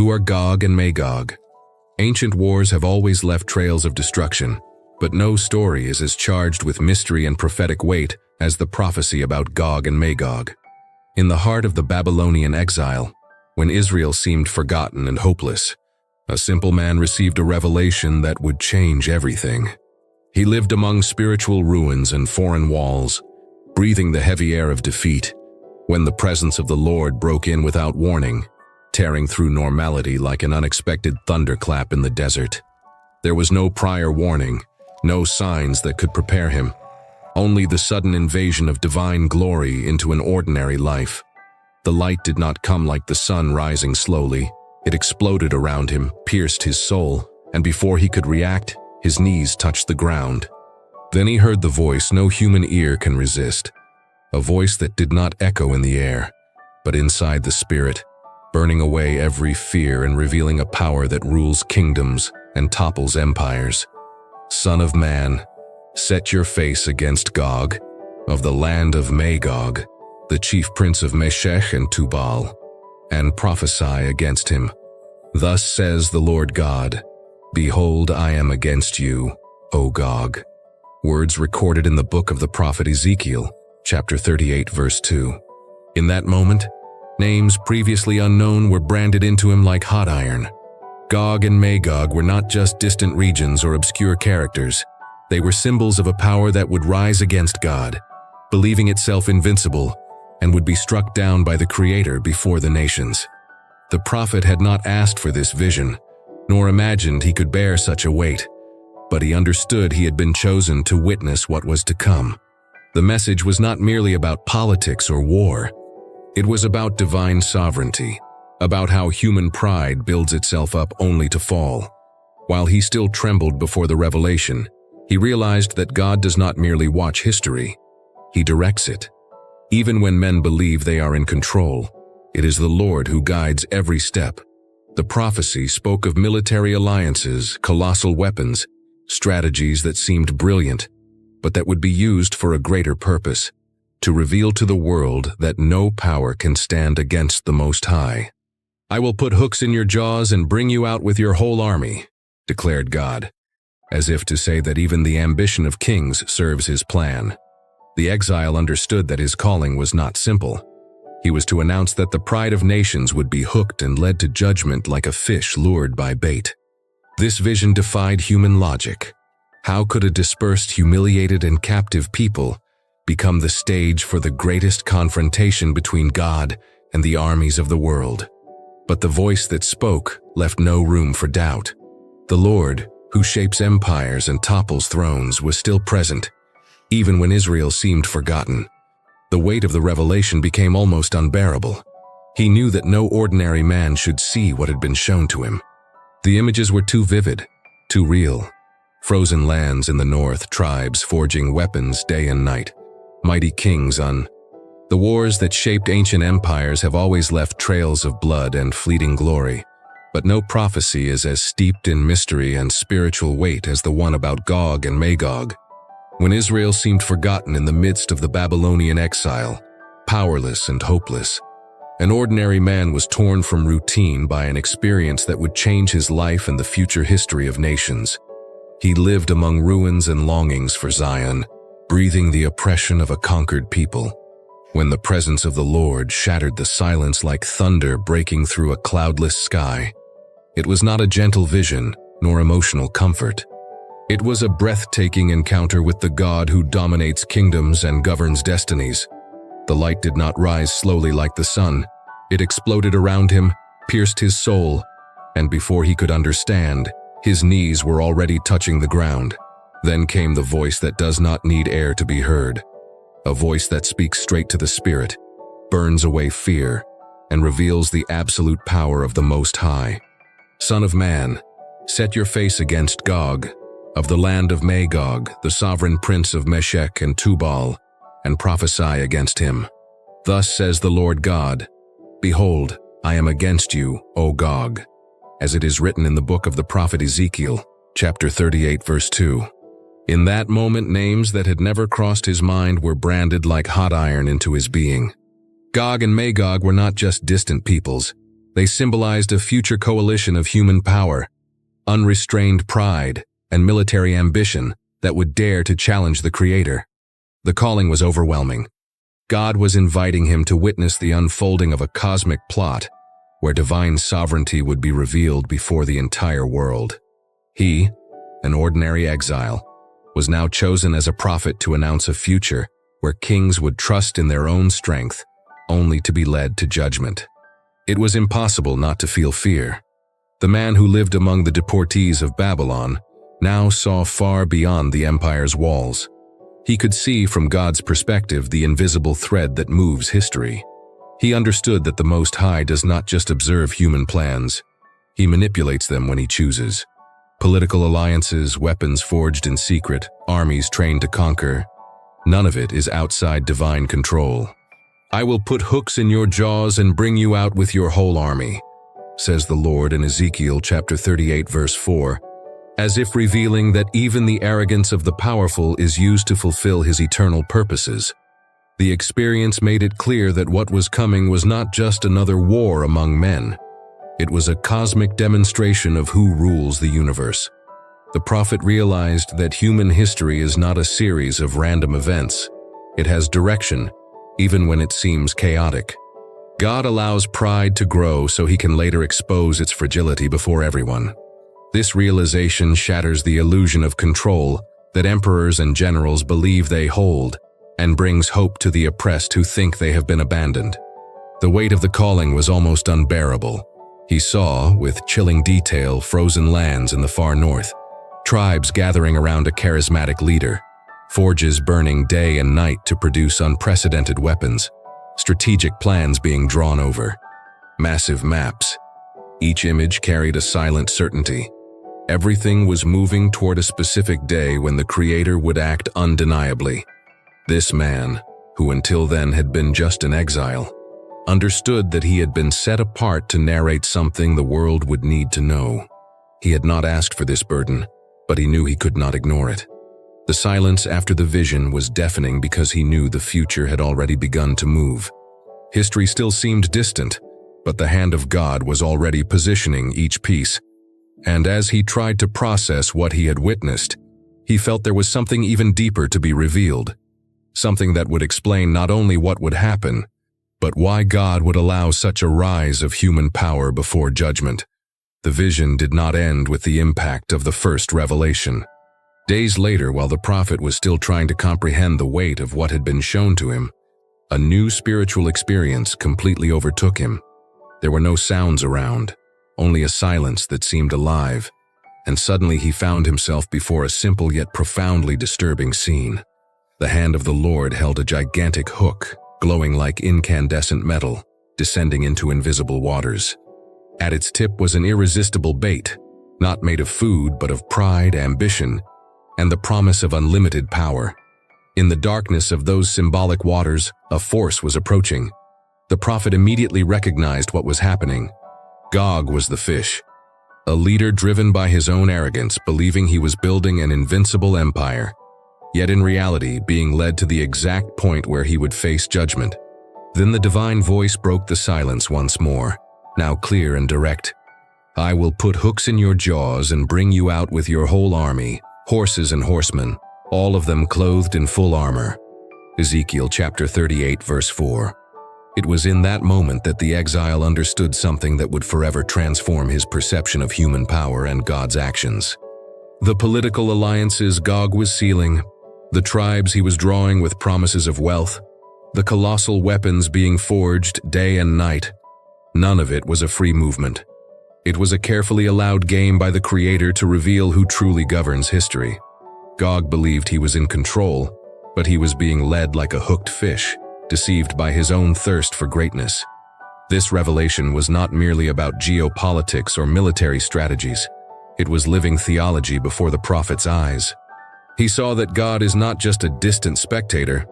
Who are Gog and Magog? Ancient wars have always left trails of destruction, but no story is as charged with mystery and prophetic weight as the prophecy about Gog and Magog. In the heart of the Babylonian exile, when Israel seemed forgotten and hopeless, a simple man received a revelation that would change everything. He lived among spiritual ruins and foreign walls, breathing the heavy air of defeat, when the presence of the Lord broke in without warning, tearing through normality like an unexpected thunderclap in the desert. There was no prior warning, no signs that could prepare him, only the sudden invasion of divine glory into an ordinary life. The light did not come like the sun rising slowly. It exploded around him, pierced his soul, and before he could react, his knees touched the ground. Then he heard the voice no human ear can resist, a voice that did not echo in the air, but inside the spirit, burning away every fear and revealing a power that rules kingdoms and topples empires. Son of man, set your face against Gog, of the land of Magog, the chief prince of Meshech and Tubal, and prophesy against him. Thus says the Lord God, Behold, I am against you, O Gog. Words recorded in the book of the prophet Ezekiel, chapter 38, verse 2. In that moment, names previously unknown were branded into him like hot iron. Gog and Magog were not just distant regions or obscure characters. They were symbols of a power that would rise against God, believing itself invincible, and would be struck down by the Creator before the nations. The prophet had not asked for this vision, nor imagined he could bear such a weight, but he understood he had been chosen to witness what was to come. The message was not merely about politics or war. It was about divine sovereignty, about how human pride builds itself up only to fall. While he still trembled before the revelation, he realized that God does not merely watch history, He directs it. Even when men believe they are in control, it is the Lord who guides every step. The prophecy spoke of military alliances, colossal weapons, strategies that seemed brilliant, but that would be used for a greater purpose, to reveal to the world that no power can stand against the Most High. I will put hooks in your jaws and bring you out with your whole army, declared God, as if to say that even the ambition of kings serves his plan. The exile understood that his calling was not simple. He was to announce that the pride of nations would be hooked and led to judgment like a fish lured by bait. This vision defied human logic. How could a dispersed, humiliated, and captive people become the stage for the greatest confrontation between God and the armies of the world? But the voice that spoke left no room for doubt. The Lord, who shapes empires and topples thrones, was still present, even when Israel seemed forgotten. The weight of the revelation became almost unbearable. He knew that no ordinary man should see what had been shown to him. The images were too vivid, too real. Frozen lands in the north, tribes forging weapons day and night, mighty kings on. The wars that shaped ancient empires have always left trails of blood and fleeting glory, but no prophecy is as steeped in mystery and spiritual weight as the one about Gog and Magog. When Israel seemed forgotten in the midst of the Babylonian exile, powerless and hopeless, an ordinary man was torn from routine by an experience that would change his life and the future history of nations. He lived among ruins and longings for Zion, breathing the oppression of a conquered people, when the presence of the Lord shattered the silence like thunder breaking through a cloudless sky. It was not a gentle vision, nor emotional comfort. It was a breathtaking encounter with the God who dominates kingdoms and governs destinies. The light did not rise slowly like the sun. It exploded around him, pierced his soul, and before he could understand, his knees were already touching the ground. Then came the voice that does not need air to be heard, a voice that speaks straight to the spirit, burns away fear, and reveals the absolute power of the Most High. Son of man, set your face against Gog, of the land of Magog, the sovereign prince of Meshech and Tubal, and prophesy against him. Thus says the Lord God, Behold, I am against you, O Gog, as it is written in the book of the prophet Ezekiel, chapter 38, verse 2. In that moment, names that had never crossed his mind were branded like hot iron into his being. Gog and Magog were not just distant peoples. They symbolized a future coalition of human power, unrestrained pride, and military ambition that would dare to challenge the Creator. The calling was overwhelming. God was inviting him to witness the unfolding of a cosmic plot where divine sovereignty would be revealed before the entire world. He, an ordinary exile, was now chosen as a prophet to announce a future where kings would trust in their own strength, only to be led to judgment. It was impossible not to feel fear. The man who lived among the deportees of Babylon now saw far beyond the empire's walls. He could see from God's perspective the invisible thread that moves history. He understood that the Most High does not just observe human plans, he manipulates them when he chooses. Political alliances, weapons forged in secret, armies trained to conquer, none of it is outside divine control. "I will put hooks in your jaws and bring you out with your whole army," says the Lord in Ezekiel chapter 38 verse 4, as if revealing that even the arrogance of the powerful is used to fulfill his eternal purposes. The experience made it clear that what was coming was not just another war among men. It was a cosmic demonstration of who rules the universe. The prophet realized that human history is not a series of random events. It has direction, even when it seems chaotic. God allows pride to grow so he can later expose its fragility before everyone. This realization shatters the illusion of control that emperors and generals believe they hold, and brings hope to the oppressed who think they have been abandoned. The weight of the calling was almost unbearable. He saw, with chilling detail, frozen lands in the far north, tribes gathering around a charismatic leader, forges burning day and night to produce unprecedented weapons, strategic plans being drawn over, massive maps. Each image carried a silent certainty. Everything was moving toward a specific day when the Creator would act undeniably. This man, who until then had been just an exile, understood that he had been set apart to narrate something the world would need to know. He had not asked for this burden, but he knew he could not ignore it. The silence after the vision was deafening because he knew the future had already begun to move. History still seemed distant, but the hand of God was already positioning each piece. And as he tried to process what he had witnessed, he felt there was something even deeper to be revealed. Something that would explain not only what would happen, but why God would allow such a rise of human power before judgment. The vision did not end with the impact of the first revelation. Days later, while the prophet was still trying to comprehend the weight of what had been shown to him, a new spiritual experience completely overtook him. There were no sounds around, only a silence that seemed alive, and suddenly he found himself before a simple yet profoundly disturbing scene. The hand of the Lord held a gigantic hook, glowing like incandescent metal, descending into invisible waters. At its tip was an irresistible bait, not made of food but of pride, ambition, and the promise of unlimited power. In the darkness of those symbolic waters, a force was approaching. The prophet immediately recognized what was happening. Gog was the fish, a leader driven by his own arrogance, believing he was building an invincible empire, yet in reality being led to the exact point where he would face judgment. Then the divine voice broke the silence once more, now clear and direct. "I will put hooks in your jaws and bring you out with your whole army, horses and horsemen, all of them clothed in full armor." Ezekiel chapter 38 verse 4. It was in that moment that the exile understood something that would forever transform his perception of human power and God's actions. The political alliances Gog was sealing, the tribes he was drawing with promises of wealth, the colossal weapons being forged day and night, none of it was a free movement. It was a carefully allowed game by the Creator to reveal who truly governs history. Gog believed he was in control, but he was being led like a hooked fish, deceived by his own thirst for greatness. This revelation was not merely about geopolitics or military strategies. It was living theology before the prophet's eyes. He saw that God is not just a distant spectator,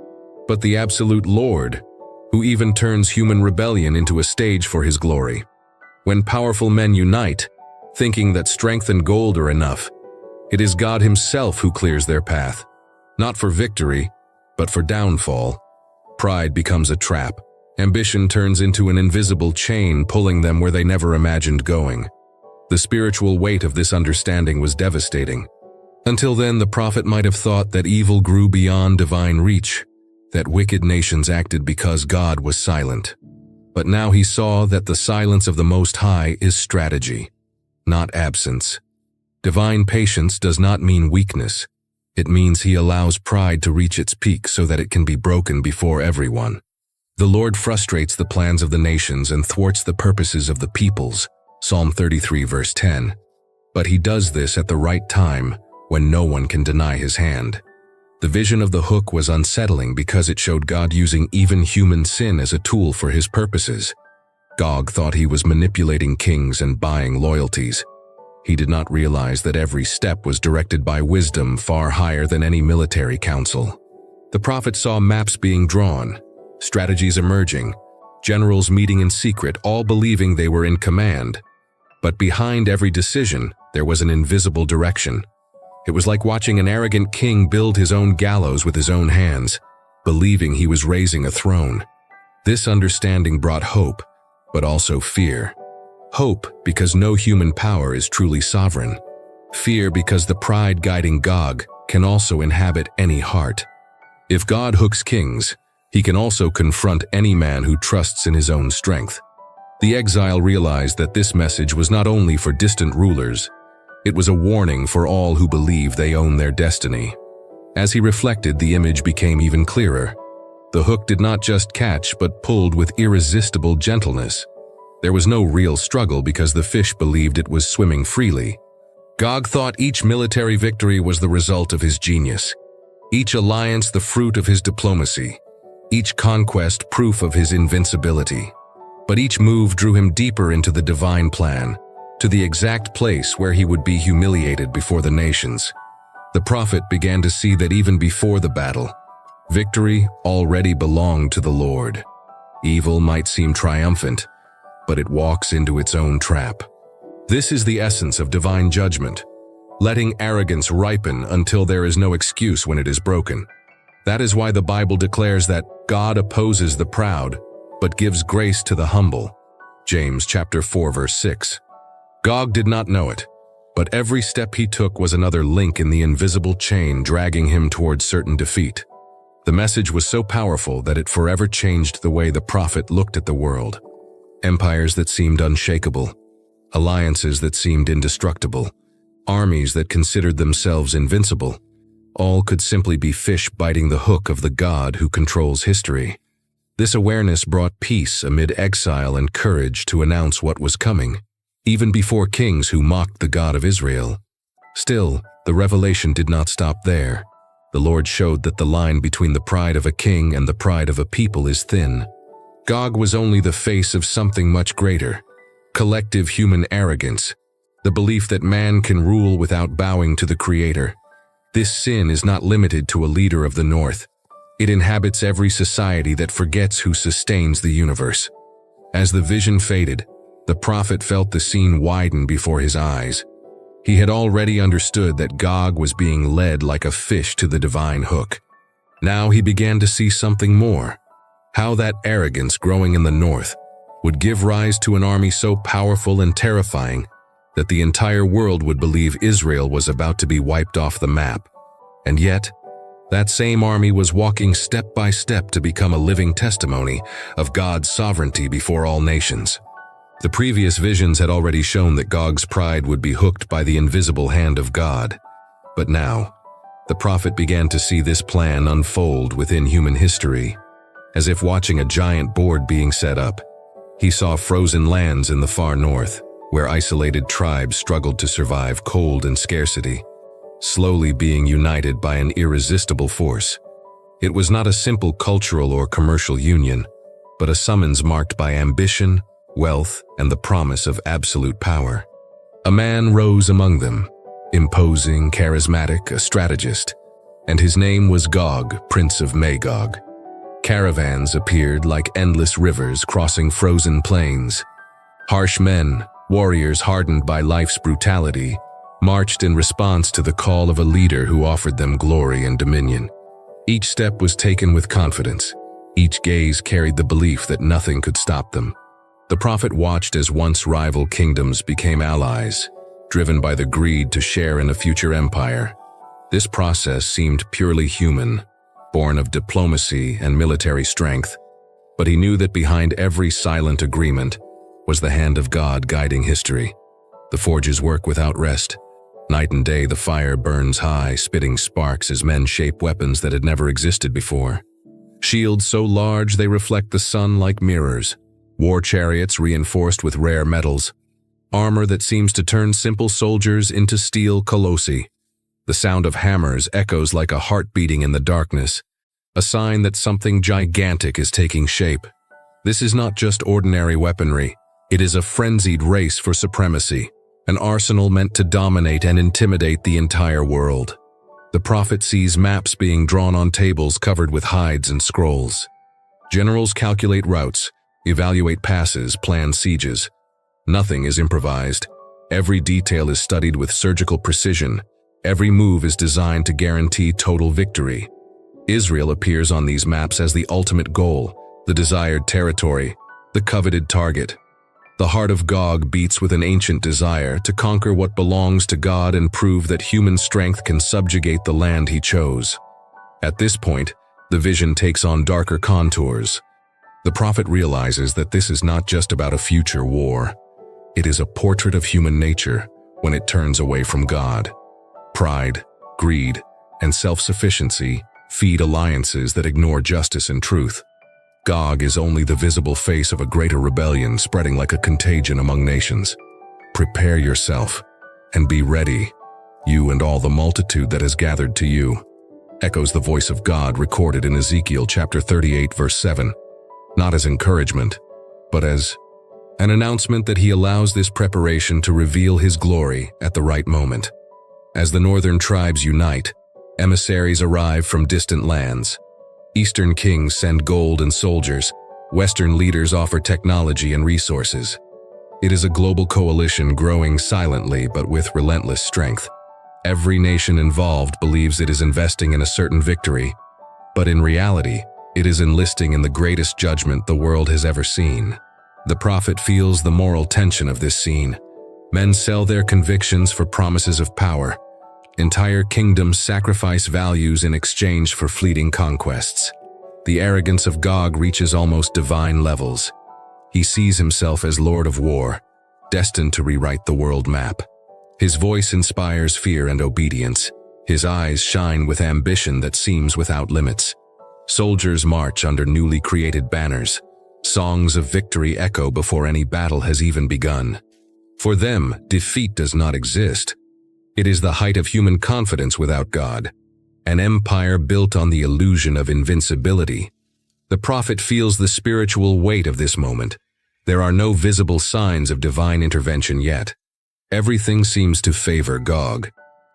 but the absolute Lord, who even turns human rebellion into a stage for his glory. When powerful men unite, thinking that strength and gold are enough, it is God himself who clears their path, not for victory, but for downfall. Pride becomes a trap, Ambition turns into an invisible chain pulling them where they never imagined going. The spiritual weight of this understanding was devastating. Until then, the prophet might have thought that evil grew beyond divine reach, that wicked nations acted because God was silent. But now he saw that the silence of the Most High is strategy, not absence. Divine patience does not mean weakness. It means he allows pride to reach its peak so that it can be broken before everyone. The Lord frustrates the plans of the nations and thwarts the purposes of the peoples. Psalm 33 verse 10. But he does this at the right time, when no one can deny his hand. The vision of the hook was unsettling because it showed God using even human sin as a tool for his purposes. Gog thought he was manipulating kings and buying loyalties. He did not realize that every step was directed by wisdom far higher than any military council. The prophet saw maps being drawn, strategies emerging, generals meeting in secret, all believing they were in command. But behind every decision, there was an invisible direction. It was like watching an arrogant king build his own gallows with his own hands, believing he was raising a throne. This understanding brought hope, but also fear. Hope because no human power is truly sovereign. Fear because the pride guiding Gog can also inhabit any heart. If God hooks kings, he can also confront any man who trusts in his own strength. The exile realized that this message was not only for distant rulers, it was a warning for all who believe they own their destiny. As he reflected, the image became even clearer. The hook did not just catch, but pulled with irresistible gentleness. There was no real struggle because the fish believed it was swimming freely. Gog thought each military victory was the result of his genius, each alliance the fruit of his diplomacy, each conquest proof of his invincibility. But each move drew him deeper into the divine plan, to the exact place where he would be humiliated before the nations. The prophet began to see that even before the battle, victory already belonged to the Lord. Evil might seem triumphant, but it walks into its own trap. This is the essence of divine judgment, letting arrogance ripen until there is no excuse when it is broken. That is why the Bible declares that God opposes the proud, but gives grace to the humble. James chapter 4 verse 6. Gog did not know it, but every step he took was another link in the invisible chain dragging him towards certain defeat. The message was so powerful that it forever changed the way the prophet looked at the world. Empires that seemed unshakable, alliances that seemed indestructible, armies that considered themselves invincible, all could simply be fish biting the hook of the God who controls history. This awareness brought peace amid exile and courage to announce what was coming, even before kings who mocked the God of Israel. Still, the revelation did not stop there. The Lord showed that the line between the pride of a king and the pride of a people is thin. Gog was only the face of something much greater, collective human arrogance, the belief that man can rule without bowing to the Creator. This sin is not limited to a leader of the North. It inhabits every society that forgets who sustains the universe. As the vision faded, the prophet felt the scene widen before his eyes. He had already understood that Gog was being led like a fish to the divine hook. Now he began to see something more, how that arrogance growing in the north would give rise to an army so powerful and terrifying that the entire world would believe Israel was about to be wiped off the map. And yet, that same army was walking step by step to become a living testimony of God's sovereignty before all nations. The previous visions had already shown that Gog's pride would be hooked by the invisible hand of God. But now, the prophet began to see this plan unfold within human history. As if watching a giant board being set up, he saw frozen lands in the far north, where isolated tribes struggled to survive cold and scarcity, slowly being united by an irresistible force. It was not a simple cultural or commercial union, but a summons marked by ambition, wealth, and the promise of absolute power. A man rose among them, imposing, charismatic, a strategist, and his name was Gog, Prince of Magog. Caravans appeared like endless rivers crossing frozen plains. Harsh men, warriors hardened by life's brutality, marched in response to the call of a leader who offered them glory and dominion. Each step was taken with confidence, Each gaze carried the belief that nothing could stop them. The prophet watched as once rival kingdoms became allies, driven by the greed to share in a future empire. This process seemed purely human, born of diplomacy and military strength, but he knew that behind every silent agreement was the hand of God guiding history. The forges work without rest. Night and day the fire burns high, spitting sparks as men shape weapons that had never existed before. Shields so large they reflect the sun like mirrors, war chariots reinforced with rare metals, armor that seems to turn simple soldiers into steel colossi. The sound of hammers echoes like a heart beating in the darkness, a sign that something gigantic is taking shape. This is not just ordinary weaponry, it is a frenzied race for supremacy, an arsenal meant to dominate and intimidate the entire world. The prophet sees maps being drawn on tables covered with hides and scrolls. Generals calculate routes, evaluate passes, plan sieges. Nothing is improvised. Every detail is studied with surgical precision. Every move is designed to guarantee total victory. Israel appears on these maps as the ultimate goal, the desired territory, the coveted target. The heart of Gog beats with an ancient desire to conquer what belongs to God and prove that human strength can subjugate the land he chose. At this point, the vision takes on darker contours. The prophet realizes that this is not just about a future war. It is a portrait of human nature when it turns away from God. Pride, greed, and self-sufficiency feed alliances that ignore justice and truth. Gog is only the visible face of a greater rebellion spreading like a contagion among nations. Prepare yourself and be ready, you and all the multitude that has gathered to you, echoes the voice of God recorded in Ezekiel chapter 38 verse 7, not as encouragement, but as an announcement that he allows this preparation to reveal his glory at the right moment. As the northern tribes unite, emissaries arrive from distant lands. Eastern kings send gold and soldiers. Western leaders offer technology and resources. It is a global coalition growing silently but with relentless strength. Every nation involved believes it is investing in a certain victory, but in reality, it is enlisting in the greatest judgment the world has ever seen. The prophet feels the moral tension of this scene. Men sell their convictions for promises of power. Entire kingdoms sacrifice values in exchange for fleeting conquests. The arrogance of Gog reaches almost divine levels. He sees himself as Lord of War, destined to rewrite the world map. His voice inspires fear and obedience. His eyes shine with ambition that seems without limits. Soldiers march under newly created banners. Songs of victory echo before any battle has even begun. For them, defeat does not exist. It is the height of human confidence without God, an empire built on the illusion of invincibility. The prophet feels the spiritual weight of this moment. There are no visible signs of divine intervention yet. Everything seems to favor Gog,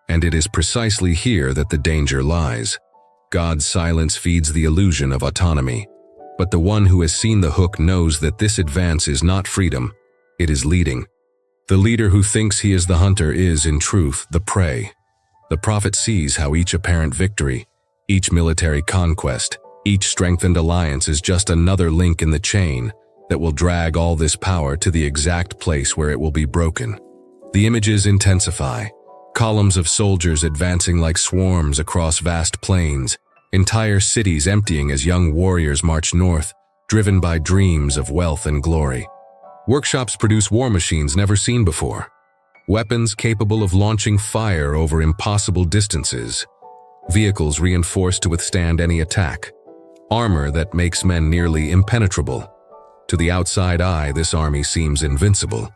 and it is precisely here that the danger lies. God's silence feeds the illusion of autonomy, but the one who has seen the hook knows that this advance is not freedom, it is leading. The leader who thinks he is the hunter is, in truth, the prey. The prophet sees how each apparent victory, each military conquest, each strengthened alliance is just another link in the chain that will drag all this power to the exact place where it will be broken. The images intensify. Columns of soldiers advancing like swarms across vast plains, entire cities emptying as young warriors march north, driven by dreams of wealth and glory. Workshops produce war machines never seen before. Weapons capable of launching fire over impossible distances. Vehicles reinforced to withstand any attack. Armor that makes men nearly impenetrable. To the outside eye, this army seems invincible.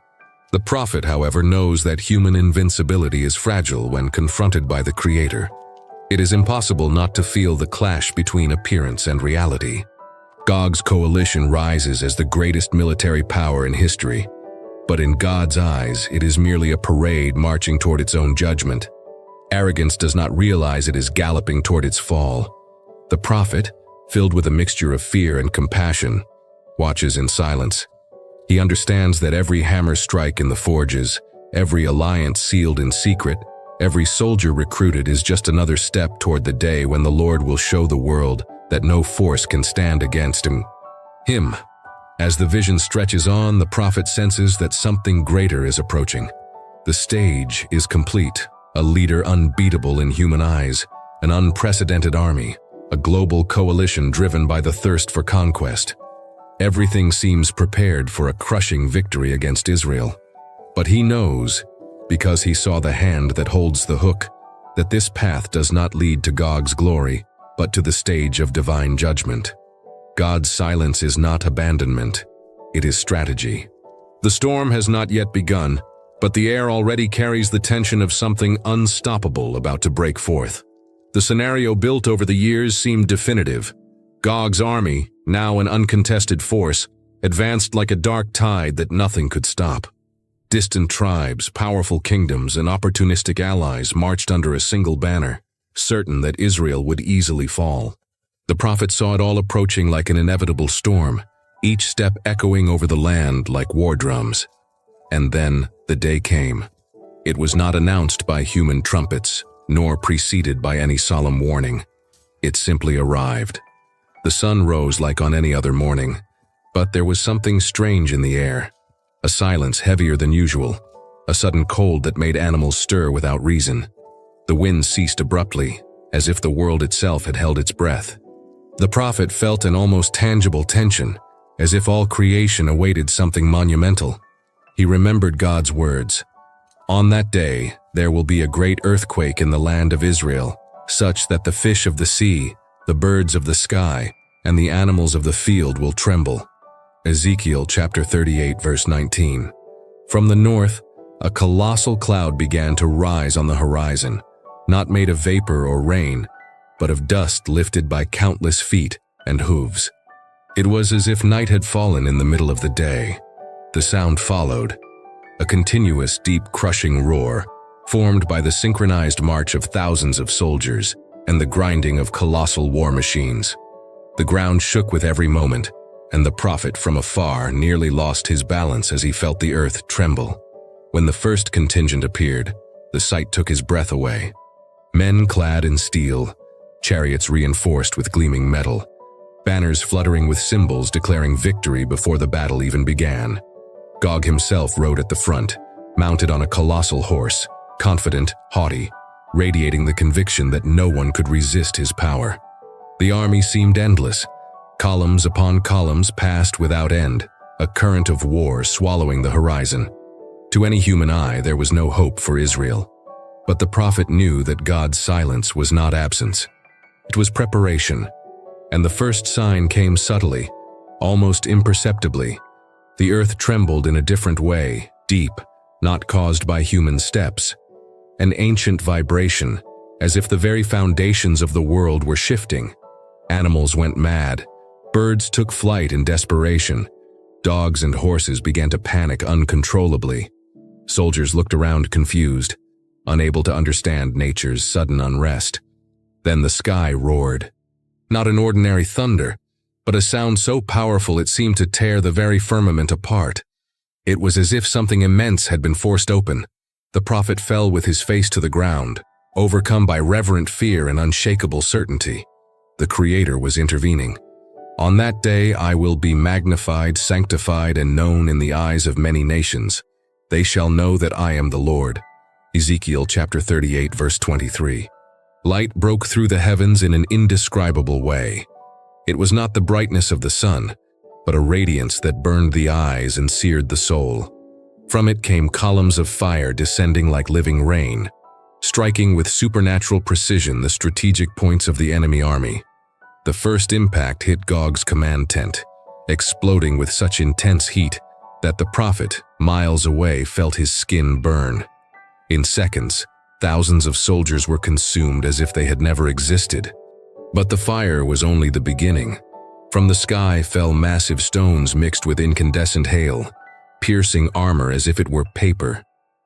The prophet, however, knows that human invincibility is fragile when confronted by the Creator. It is impossible not to feel the clash between appearance and reality. Gog's coalition rises as the greatest military power in history, but in God's eyes, it is merely a parade marching toward its own judgment. Arrogance does not realize it is galloping toward its fall. The prophet, filled with a mixture of fear and compassion, watches in silence. He understands that every hammer strike in the forges, every alliance sealed in secret, every soldier recruited is just another step toward the day when the Lord will show the world that no force can stand against him. As the vision stretches on, the prophet senses that something greater is approaching. The stage is complete, a leader unbeatable in human eyes, an unprecedented army, a global coalition driven by the thirst for conquest. Everything seems prepared for a crushing victory against Israel. But he knows, because he saw the hand that holds the hook, that this path does not lead to Gog's glory, but to the stage of divine judgment. God's silence is not abandonment, it is strategy. The storm has not yet begun, but the air already carries the tension of something unstoppable about to break forth. The scenario built over the years seemed definitive. Gog's army, now an uncontested force, advanced like a dark tide that nothing could stop. Distant tribes, powerful kingdoms, and opportunistic allies marched under a single banner, certain that Israel would easily fall. The prophet saw it all approaching like an inevitable storm, each step echoing over the land like war drums. And then the day came. It was not announced by human trumpets, nor preceded by any solemn warning. It simply arrived. The sun rose like on any other morning, but there was something strange in the air. A silence heavier than usual, a sudden cold that made animals stir without reason. The wind ceased abruptly, as if the world itself had held its breath. The prophet felt an almost tangible tension, as if all creation awaited something monumental. He remembered God's words. On that day, there will be a great earthquake in the land of Israel, such that the fish of the sea, the birds of the sky, and the animals of the field will tremble. Ezekiel chapter 38, verse 19. From the north, a colossal cloud began to rise on the horizon, not made of vapor or rain, but of dust lifted by countless feet and hooves. It was as if night had fallen in the middle of the day. The sound followed, a continuous, deep, crushing roar, formed by the synchronized march of thousands of soldiers and the grinding of colossal war machines. The ground shook with every moment, and the prophet from afar nearly lost his balance as he felt the earth tremble. When the first contingent appeared, the sight took his breath away. Men clad in steel, chariots reinforced with gleaming metal, banners fluttering with symbols declaring victory before the battle even began. Gog himself rode at the front, mounted on a colossal horse, confident, haughty, radiating the conviction that no one could resist his power. The army seemed endless. Columns upon columns passed without end, a current of war swallowing the horizon. To any human eye, there was no hope for Israel. But the prophet knew that God's silence was not absence. It was preparation. And the first sign came subtly, almost imperceptibly. The earth trembled in a different way, deep, not caused by human steps. An ancient vibration, as if the very foundations of the world were shifting. Animals went mad. Birds took flight in desperation. Dogs and horses began to panic uncontrollably. Soldiers looked around confused, unable to understand nature's sudden unrest. Then the sky roared. Not an ordinary thunder, but a sound so powerful it seemed to tear the very firmament apart. It was as if something immense had been forced open. The prophet fell with his face to the ground, overcome by reverent fear and unshakable certainty. The Creator was intervening. On that day I will be magnified, sanctified, and known in the eyes of many nations. They shall know that I am the Lord. Ezekiel chapter 38, verse 23. Light broke through the heavens in an indescribable way. It was not the brightness of the sun, but a radiance that burned the eyes and seared the soul. From it came columns of fire descending like living rain, striking with supernatural precision the strategic points of the enemy army. The first impact hit Gog's command tent, exploding with such intense heat that the prophet, miles away, felt his skin burn. In seconds, thousands of soldiers were consumed as if they had never existed. But the fire was only the beginning. From the sky fell massive stones mixed with incandescent hail, piercing armor as if it were paper.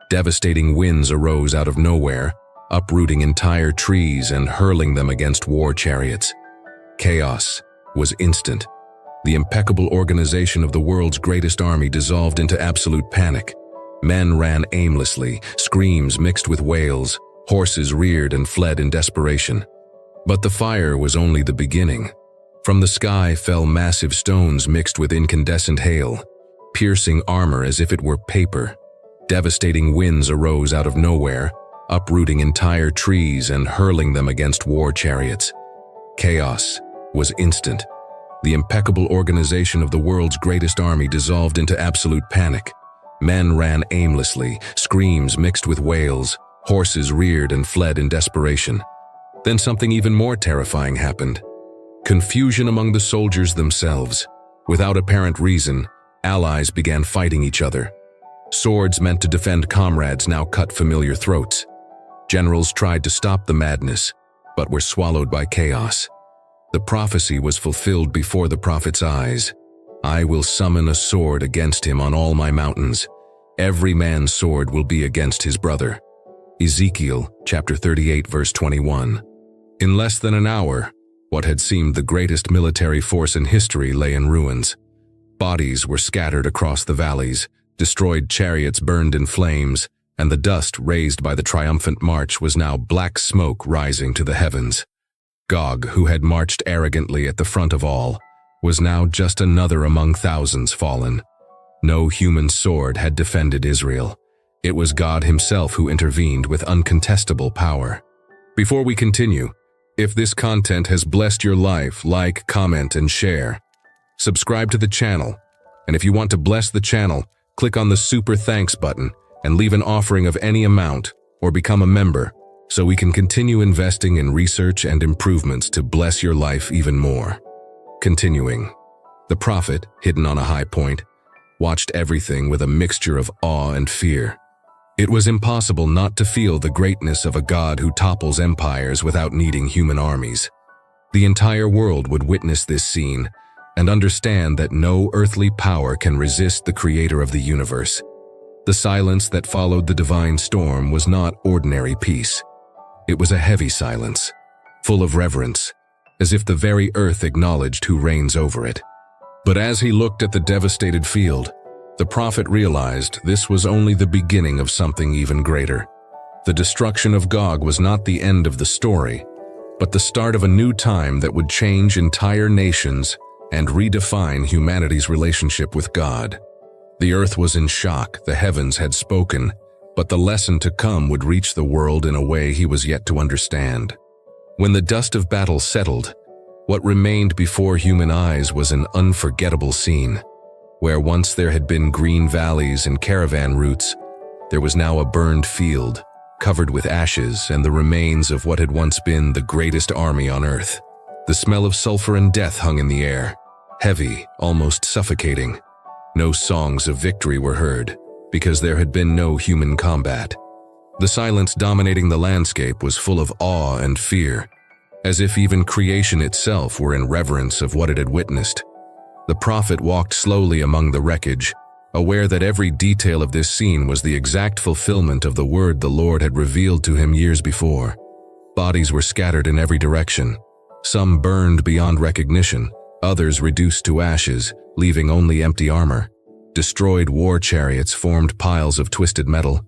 Devastating winds arose out of nowhere, uprooting entire trees and hurling them against war chariots. Chaos was instant. The impeccable organization of the world's greatest army dissolved into absolute panic. Men ran aimlessly, screams mixed with wails, horses reared and fled in desperation. But the fire was only the beginning. From the sky fell massive stones mixed with incandescent hail, piercing armor as if it were paper. Devastating winds arose out of nowhere, uprooting entire trees and hurling them against war chariots. Chaos was instant. The impeccable organization of the world's greatest army dissolved into absolute panic. Men ran aimlessly, screams mixed with wails, horses reared and fled in desperation. Then something even more terrifying happened. Confusion among the soldiers themselves. Without apparent reason, allies began fighting each other. Swords meant to defend comrades now cut familiar throats. Generals tried to stop the madness, but were swallowed by chaos. The prophecy was fulfilled before the prophet's eyes. I will summon a sword against him on all my mountains. Every man's sword will be against his brother. Ezekiel chapter 38 verse 21. In less than an hour, what had seemed the greatest military force in history lay in ruins. Bodies were scattered across the valleys, destroyed chariots burned in flames, and the dust raised by the triumphant march was now black smoke rising to the heavens. Gog, who had marched arrogantly at the front of all, was now just another among thousands fallen. No human sword had defended Israel. It was God himself who intervened with uncontestable power. Before we continue, if this content has blessed your life, like, comment, and share. Subscribe to the channel, and if you want to bless the channel, click on the Super Thanks button and leave an offering of any amount, or become a member, so we can continue investing in research and improvements to bless your life even more. Continuing. The prophet, hidden on a high point, watched everything with a mixture of awe and fear. It was impossible not to feel the greatness of a God who topples empires without needing human armies. The entire world would witness this scene and understand that no earthly power can resist the creator of the universe. The silence that followed the divine storm was not ordinary peace. It was a heavy silence, full of reverence, as if the very earth acknowledged who reigns over it. But as he looked at the devastated field, the prophet realized this was only the beginning of something even greater. The destruction of Gog was not the end of the story, but the start of a new time that would change entire nations and redefine humanity's relationship with God. The earth was in shock, the heavens had spoken, but the lesson to come would reach the world in a way he was yet to understand. When the dust of battle settled, what remained before human eyes was an unforgettable scene. Where once there had been green valleys and caravan routes, there was now a burned field, covered with ashes and the remains of what had once been the greatest army on earth. The smell of sulfur and death hung in the air, heavy, almost suffocating. No songs of victory were heard, because there had been no human combat. The silence dominating the landscape was full of awe and fear, as if even creation itself were in reverence of what it had witnessed. The prophet walked slowly among the wreckage, aware that every detail of this scene was the exact fulfillment of the word the Lord had revealed to him years before. Bodies were scattered in every direction, some burned beyond recognition, others reduced to ashes, leaving only empty armor. Destroyed war chariots formed piles of twisted metal.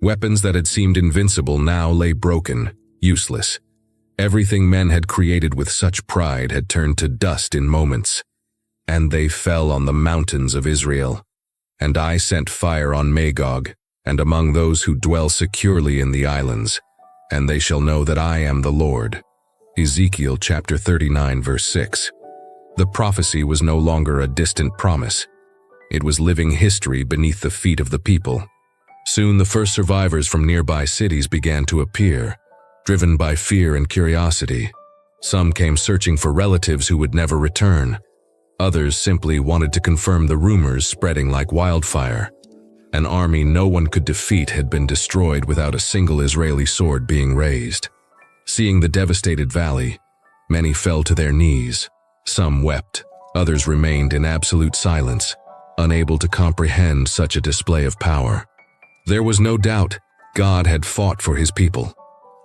Weapons that had seemed invincible now lay broken, useless. Everything men had created with such pride had turned to dust in moments. And they fell on the mountains of Israel. And I sent fire on Magog, and among those who dwell securely in the islands, and they shall know that I am the Lord. Ezekiel chapter 39 verse 6. The prophecy was no longer a distant promise. It was living history beneath the feet of the people. Soon the first survivors from nearby cities began to appear, driven by fear and curiosity. Some came searching for relatives who would never return. Others simply wanted to confirm the rumors spreading like wildfire. An army no one could defeat had been destroyed without a single Israeli sword being raised. Seeing the devastated valley, many fell to their knees. Some wept, others remained in absolute silence, unable to comprehend such a display of power. There was no doubt God had fought for his people.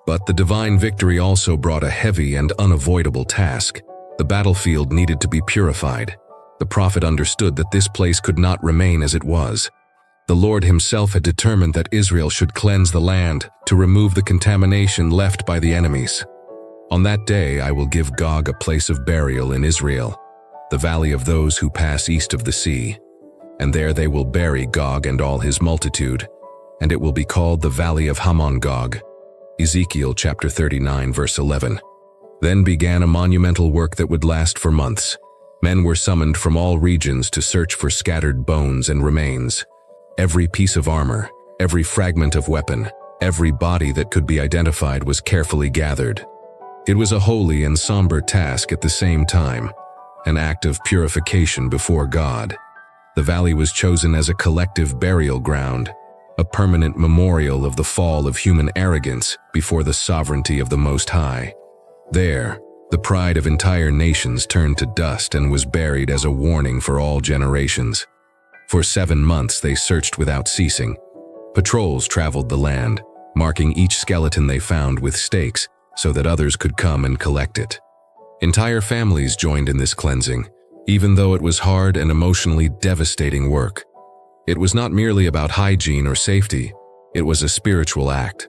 But the divine victory also brought a heavy and unavoidable task. The battlefield needed to be purified. The prophet understood that this place could not remain as it was. The Lord himself had determined that Israel should cleanse the land to remove the contamination left by the enemies. On that day I will give Gog a place of burial in Israel, the valley of those who pass east of the sea. And there they will bury Gog and all his multitude, and it will be called the Valley of Hamon-Gog. Ezekiel chapter 39, verse 11. Then began a monumental work that would last for months. Men were summoned from all regions to search for scattered bones and remains. Every piece of armor, every fragment of weapon, every body that could be identified was carefully gathered. It was a holy and somber task at the same time, an act of purification before God. The valley was chosen as a collective burial ground, a permanent memorial of the fall of human arrogance before the sovereignty of the Most High. There, the pride of entire nations turned to dust and was buried as a warning for all generations. For 7 months they searched without ceasing. Patrols traveled the land, marking each skeleton they found with stakes so that others could come and collect it. Entire families joined in this cleansing, even though it was hard and emotionally devastating work. It was not merely about hygiene or safety, it was a spiritual act.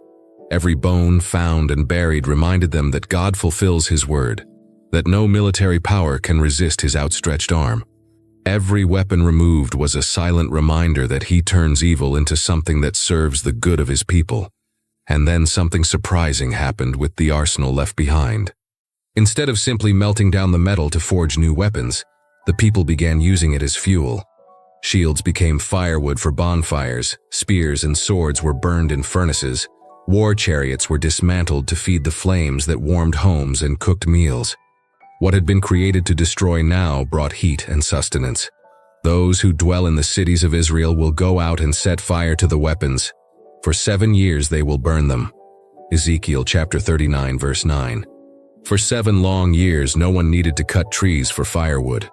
Every bone found and buried reminded them that God fulfills His word, that no military power can resist His outstretched arm. Every weapon removed was a silent reminder that He turns evil into something that serves the good of His people. And then something surprising happened with the arsenal left behind. Instead of simply melting down the metal to forge new weapons, the people began using it as fuel. Shields became firewood for bonfires, spears and swords were burned in furnaces, war chariots were dismantled to feed the flames that warmed homes and cooked meals. What had been created to destroy now brought heat and sustenance. Those who dwell in the cities of Israel will go out and set fire to the weapons. For 7 years they will burn them. Ezekiel chapter 39, verse 9. For 7 long years no one needed to cut trees for firewood.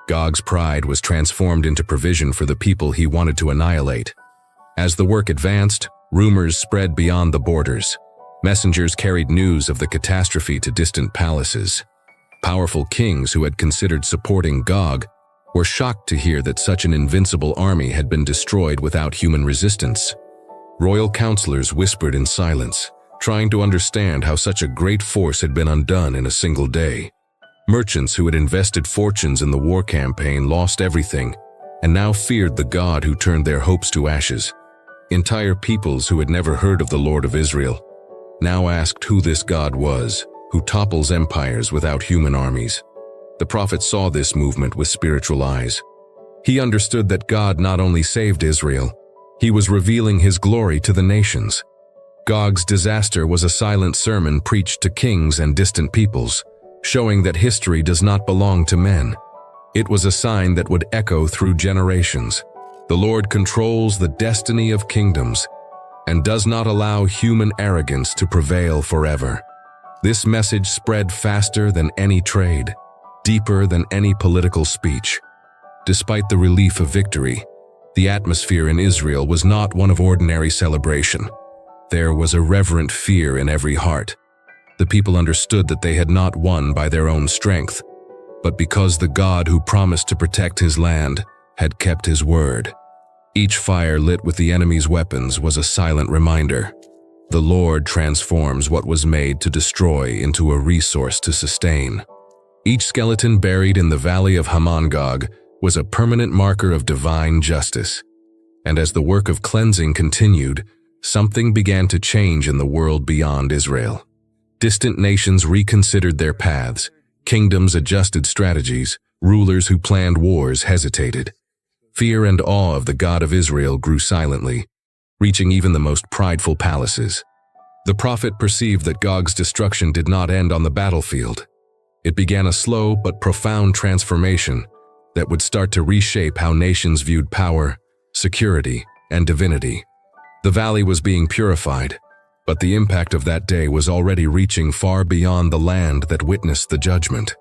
Gog's pride was transformed into provision for the people he wanted to annihilate. As the work advanced, rumors spread beyond the borders. Messengers carried news of the catastrophe to distant palaces. Powerful kings who had considered supporting Gog were shocked to hear that such an invincible army had been destroyed without human resistance. Royal counselors whispered in silence, trying to understand how such a great force had been undone in a single day. Merchants who had invested fortunes in the war campaign lost everything and now feared the God who turned their hopes to ashes. Entire peoples who had never heard of the Lord of Israel now asked who this God was, who topples empires without human armies. The prophet saw this movement with spiritual eyes. He understood that God not only saved Israel, He was revealing His glory to the nations. Gog's disaster was a silent sermon preached to kings and distant peoples, showing that history does not belong to men. It was a sign that would echo through generations. The Lord controls the destiny of kingdoms and does not allow human arrogance to prevail forever. This message spread faster than any trade, deeper than any political speech. Despite the relief of victory, the atmosphere in Israel was not one of ordinary celebration. There was a reverent fear in every heart. The people understood that they had not won by their own strength, but because the God who promised to protect His land had kept His word. Each fire lit with the enemy's weapons was a silent reminder. The Lord transforms what was made to destroy into a resource to sustain. Each skeleton buried in the valley of Hamon-Gog was a permanent marker of divine justice. And as the work of cleansing continued, something began to change in the world beyond Israel. Distant nations reconsidered their paths, kingdoms adjusted strategies, rulers who planned wars hesitated. Fear and awe of the God of Israel grew silently, reaching even the most prideful palaces. The prophet perceived that Gog's destruction did not end on the battlefield. It began a slow but profound transformation that would start to reshape how nations viewed power, security, and divinity. The valley was being purified, but the impact of that day was already reaching far beyond the land that witnessed the judgment.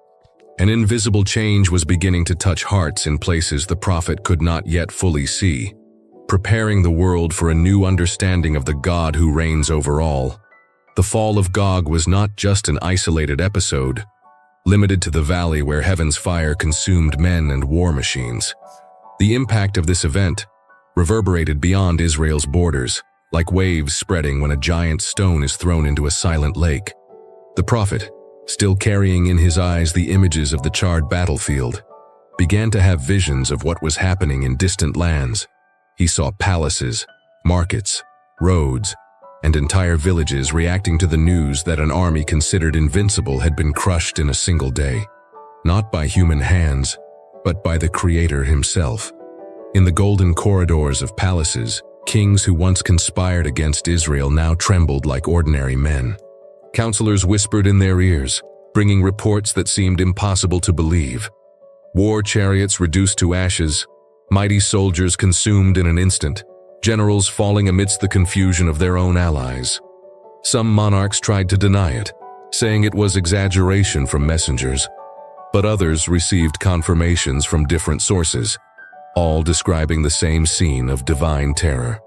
An invisible change was beginning to touch hearts in places the prophet could not yet fully see, preparing the world for a new understanding of the God who reigns over all. The fall of Gog was not just an isolated episode, limited to the valley where heaven's fire consumed men and war machines. The impact of this event reverberated beyond Israel's borders, like waves spreading when a giant stone is thrown into a silent lake. The prophet, still carrying in his eyes the images of the charred battlefield, began to have visions of what was happening in distant lands. He saw palaces, markets, roads, and entire villages reacting to the news that an army considered invincible had been crushed in a single day, not by human hands, but by the Creator himself. In the golden corridors of palaces, kings who once conspired against Israel now trembled like ordinary men. Counselors whispered in their ears, bringing reports that seemed impossible to believe. War chariots reduced to ashes, mighty soldiers consumed in an instant, generals falling amidst the confusion of their own allies. Some monarchs tried to deny it, saying it was exaggeration from messengers, but others received confirmations from different sources, all describing the same scene of divine terror.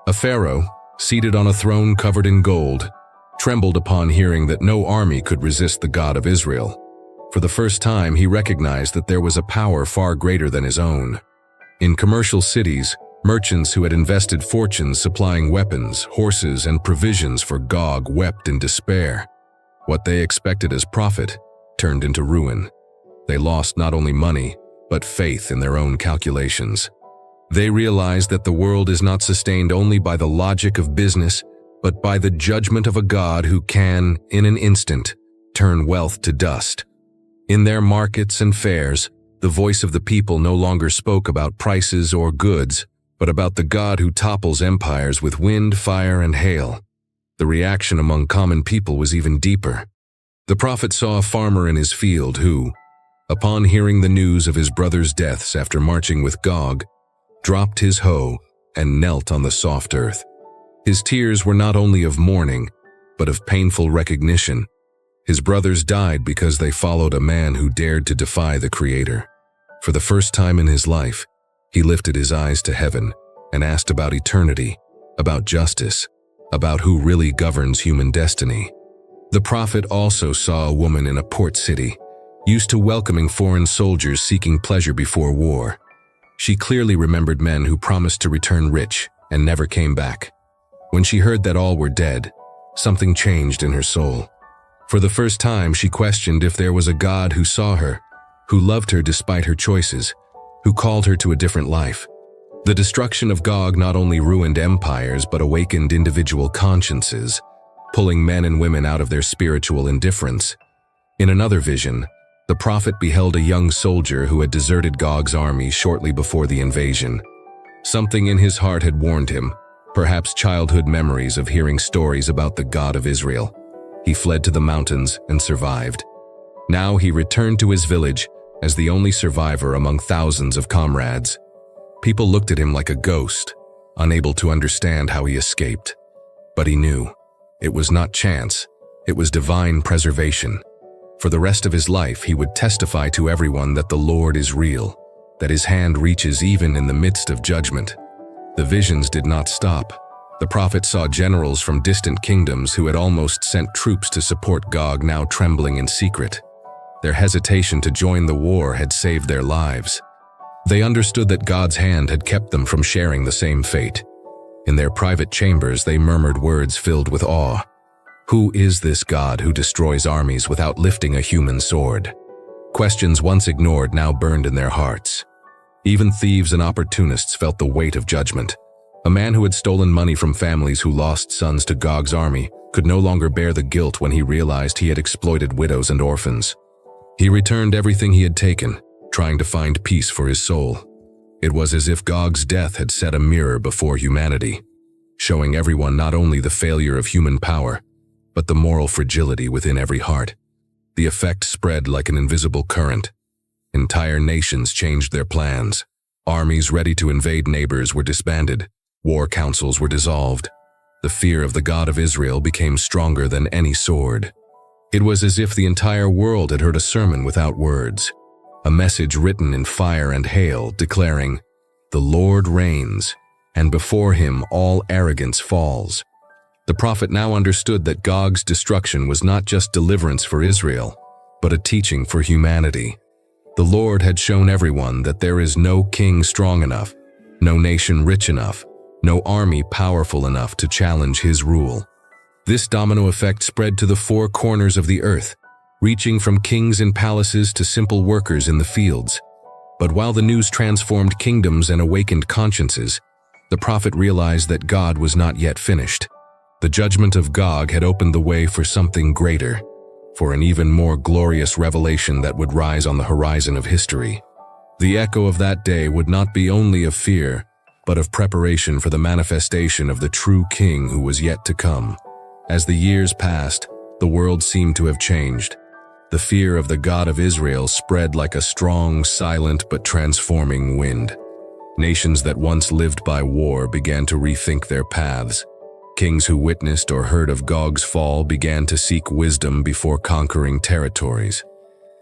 A pharaoh, seated on a throne covered in gold, trembled upon hearing that no army could resist the God of Israel. For the first time, he recognized that there was a power far greater than his own. In commercial cities, merchants who had invested fortunes supplying weapons, horses, and provisions for Gog wept in despair. What they expected as profit turned into ruin. They lost not only money, but faith in their own calculations. They realized that the world is not sustained only by the logic of business, but by the judgment of a God who can, in an instant, turn wealth to dust. In their markets and fairs, the voice of the people no longer spoke about prices or goods, but about the God who topples empires with wind, fire, and hail. The reaction among common people was even deeper. The prophet saw a farmer in his field who, upon hearing the news of his brother's deaths after marching with Gog, dropped his hoe and knelt on the soft earth. His tears were not only of mourning, but of painful recognition. His brothers died because they followed a man who dared to defy the Creator. For the first time in his life, he lifted his eyes to heaven and asked about eternity, about justice, about who really governs human destiny. The prophet also saw a woman in a port city, used to welcoming foreign soldiers seeking pleasure before war. She clearly remembered men who promised to return rich and never came back. When she heard that all were dead, something changed in her soul. For the first time, she questioned if there was a God who saw her, who loved her despite her choices, who called her to a different life. The destruction of Gog not only ruined empires but awakened individual consciences, pulling men and women out of their spiritual indifference. In another vision, the prophet beheld a young soldier who had deserted Gog's army shortly before the invasion. Something in his heart had warned him, perhaps childhood memories of hearing stories about the God of Israel. He fled to the mountains and survived. Now he returned to his village as the only survivor among thousands of comrades. People looked at him like a ghost, unable to understand how he escaped. But he knew. It was not chance. It was divine preservation. For the rest of his life, he would testify to everyone that the Lord is real, that his hand reaches even in the midst of judgment. The visions did not stop. The prophet saw generals from distant kingdoms who had almost sent troops to support Gog now trembling in secret. Their hesitation to join the war had saved their lives. They understood that God's hand had kept them from sharing the same fate. In their private chambers, they murmured words filled with awe. Who is this God who destroys armies without lifting a human sword? Questions once ignored now burned in their hearts. Even thieves and opportunists felt the weight of judgment. A man who had stolen money from families who lost sons to Gog's army could no longer bear the guilt when he realized he had exploited widows and orphans. He returned everything he had taken, trying to find peace for his soul. It was as if Gog's death had set a mirror before humanity, showing everyone not only the failure of human power, but the moral fragility within every heart. The effect spread like an invisible current. Entire nations changed their plans. Armies ready to invade neighbors were disbanded. War councils were dissolved. The fear of the God of Israel became stronger than any sword. It was as if the entire world had heard a sermon without words, a message written in fire and hail declaring, "The Lord reigns, and before him all arrogance falls." The prophet now understood that Gog's destruction was not just deliverance for Israel, but a teaching for humanity. The Lord had shown everyone that there is no king strong enough, no nation rich enough, no army powerful enough to challenge his rule. This domino effect spread to the four corners of the earth. reaching from kings in palaces to simple workers in the fields. But while the news transformed kingdoms and awakened consciences, the prophet realized that God was not yet finished. The judgment of Gog had opened the way for something greater, for an even more glorious revelation that would rise on the horizon of history. The echo of that day would not be only of fear, but of preparation for the manifestation of the true king who was yet to come. As the years passed, the world seemed to have changed. The fear of the God of Israel spread like a strong, silent, but transforming wind. Nations that once lived by war began to rethink their paths. Kings who witnessed or heard of Gog's fall began to seek wisdom before conquering territories.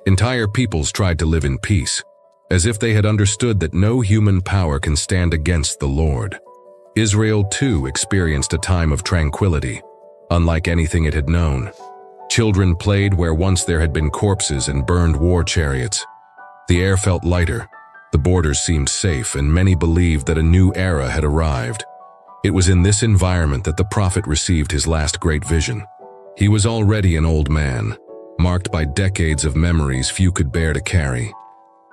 Entire peoples tried to live in peace, as if they had understood that no human power can stand against the Lord. Israel, too, experienced a time of tranquility, unlike anything it had known. Children played where once there had been corpses and burned war chariots. The air felt lighter, the borders seemed safe, and many believed that a new era had arrived. It was in this environment that the prophet received his last great vision. He was already an old man, marked by decades of memories few could bear to carry.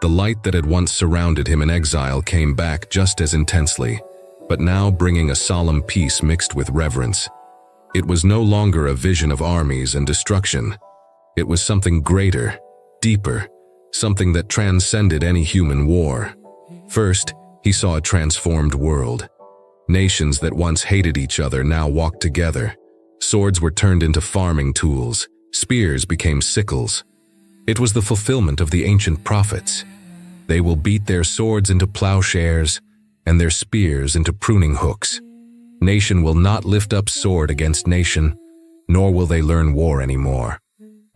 The light that had once surrounded him in exile came back just as intensely, but now bringing a solemn peace mixed with reverence. It was no longer a vision of armies and destruction. It was something greater, deeper, something that transcended any human war. First, he saw a transformed world. Nations that once hated each other now walked together. Swords were turned into farming tools. Spears became sickles. It was the fulfillment of the ancient prophets. They will beat their swords into plowshares and their spears into pruning hooks. Nation will not lift up sword against nation, nor will they learn war anymore.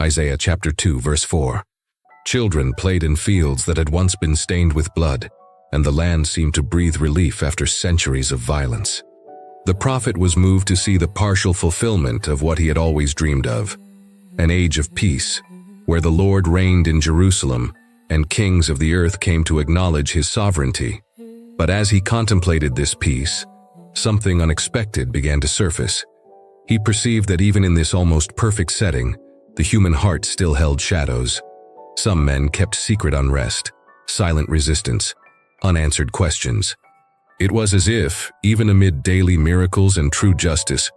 Isaiah chapter 2, verse 4. Children played in fields that had once been stained with blood, and the land seemed to breathe relief after centuries of violence. The prophet was moved to see the partial fulfillment of what he had always dreamed of, an age of peace, where the Lord reigned in Jerusalem, and kings of the earth came to acknowledge his sovereignty. But as he contemplated this peace, something unexpected began to surface. He perceived that even in this almost perfect setting, the human heart still held shadows. Some men kept secret unrest, silent resistance, unanswered questions. It was as if, even amid daily miracles and true justice,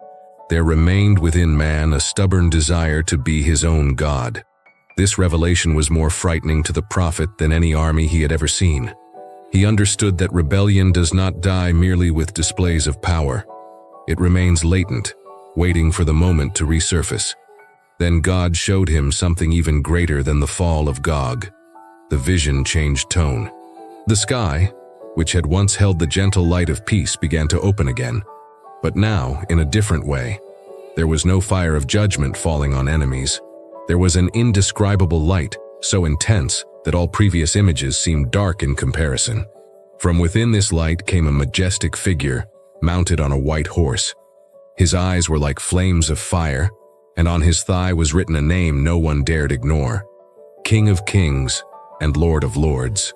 there remained within man a stubborn desire to be his own God. This revelation was more frightening to the prophet than any army he had ever seen. He understood that rebellion does not die merely with displays of power. It remains latent, waiting for the moment to resurface. Then God showed him something even greater than the fall of Gog. The vision changed tone. The sky, which had once held the gentle light of peace, began to open again, but now in a different way. There was no fire of judgment falling on enemies. There was an indescribable light, so intense that all previous images seemed dark in comparison. From within this light came a majestic figure, mounted on a white horse. His eyes were like flames of fire, and on his thigh was written a name no one dared ignore: King of Kings and Lord of Lords.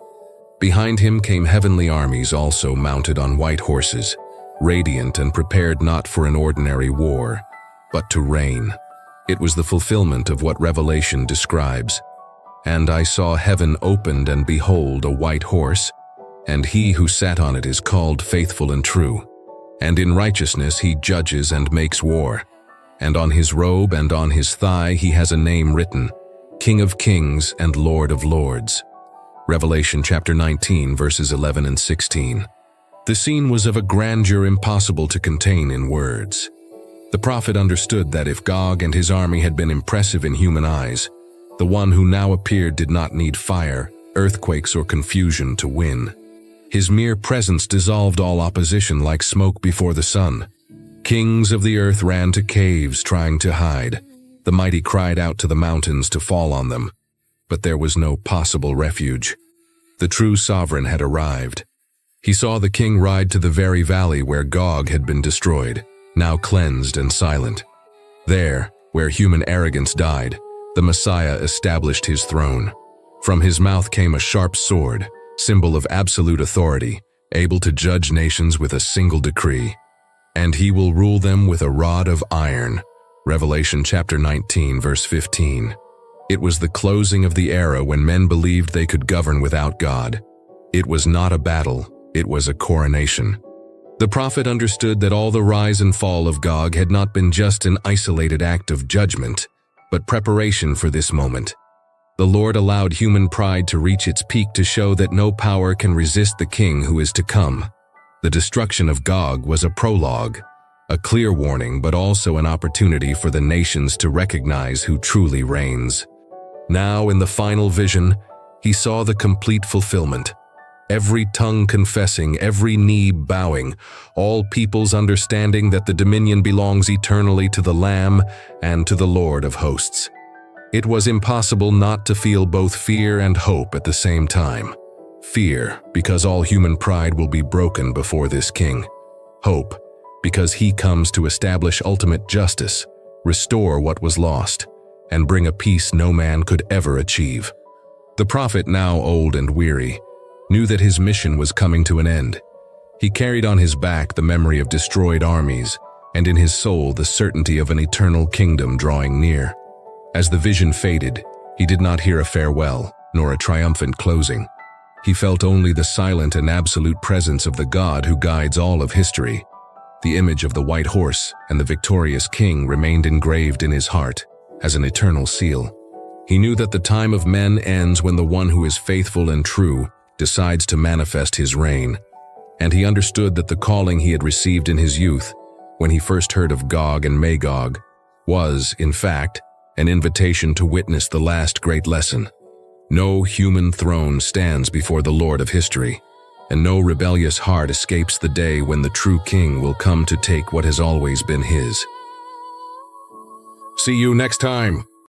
Behind him came heavenly armies also mounted on white horses, radiant and prepared not for an ordinary war, but to reign. It was the fulfillment of what Revelation describes. And I saw heaven opened, and behold, a white horse, and he who sat on it is called Faithful and True. And in righteousness he judges and makes war. And on his robe and on his thigh he has a name written: King of Kings and Lord of Lords. Revelation chapter 19, verses 11 and 16. The scene was of a grandeur impossible to contain in words. The prophet understood that if Gog and his army had been impressive in human eyes, the one who now appeared did not need fire, earthquakes, or confusion to win. His mere presence dissolved all opposition like smoke before the sun. Kings of the earth ran to caves trying to hide. The mighty cried out to the mountains to fall on them. But there was no possible refuge. The true sovereign had arrived. He saw the king ride to the very valley where Gog had been destroyed, now cleansed and silent. There, where human arrogance died, the Messiah established his throne. From his mouth came a sharp sword, symbol of absolute authority, able to judge nations with a single decree. And he will rule them with a rod of iron. Revelation chapter 19, verse 15. It was the closing of the era when men believed they could govern without God. It was not a battle, it was a coronation. The prophet understood that all the rise and fall of Gog had not been just an isolated act of judgment, but preparation for this moment. The Lord allowed human pride to reach its peak to show that no power can resist the king who is to come. The destruction of Gog was a prologue, a clear warning, but also an opportunity for the nations to recognize who truly reigns. Now, in the final vision, he saw the complete fulfillment. Every tongue confessing, every knee bowing, all peoples understanding that the dominion belongs eternally to the Lamb and to the Lord of hosts. It was impossible not to feel both fear and hope at the same time. Fear, because all human pride will be broken before this king. Hope, because he comes to establish ultimate justice, restore what was lost, and bring a peace no man could ever achieve. The prophet, now old and weary, knew that his mission was coming to an end. He carried on his back the memory of destroyed armies, and in his soul the certainty of an eternal kingdom drawing near. As the vision faded, he did not hear a farewell, nor a triumphant closing. He felt only the silent and absolute presence of the God who guides all of history. The image of the white horse and the victorious king remained engraved in his heart as an eternal seal. He knew that the time of men ends when the one who is faithful and true decides to manifest his reign. And he understood that the calling he had received in his youth, when he first heard of Gog and Magog, was, in fact, an invitation to witness the last great lesson. No human throne stands before the Lord of history, and no rebellious heart escapes the day when the true king will come to take what has always been his. See you next time.